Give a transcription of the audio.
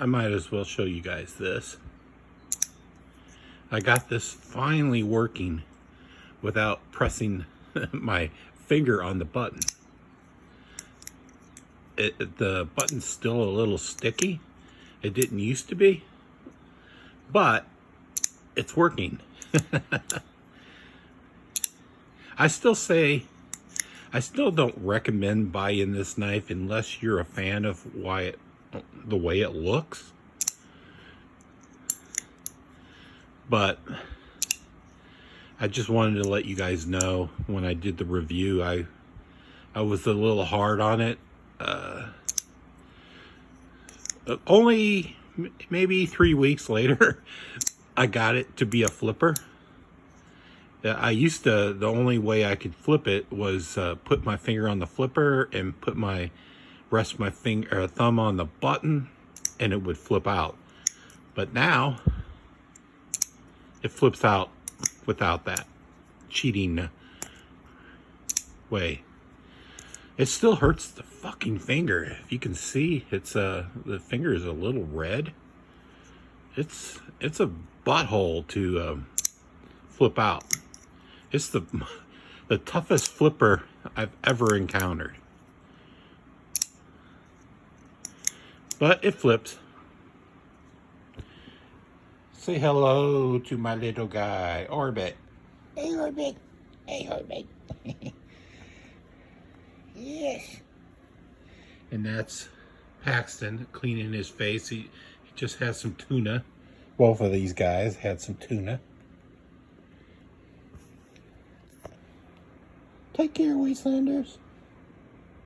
I might as well show you guys this. I got this finally working without pressing my finger on the button. The button's still a little sticky. It didn't used to be, but it's working. I still don't recommend buying this knife unless you're a fan of the way it looks. But I just wanted to let you guys know when I did the review, I was a little hard on it. Only maybe 3 weeks later, I got it to be a flipper. The only way I could flip it was put my finger on the flipper and rest my thumb on the button, and it would flip out. But now it flips out without that cheating way. It still hurts the fucking finger. If you can see, the finger is a little red. It's a butthole to flip out. It's the toughest flipper I've ever encountered. But it flips. Say hello to my little guy, Orbit. Hey, Orbit. Hey, Orbit. Yes. And that's Paxton cleaning his face. He just has some tuna. Both of these guys had some tuna. Take care, Wastelanders.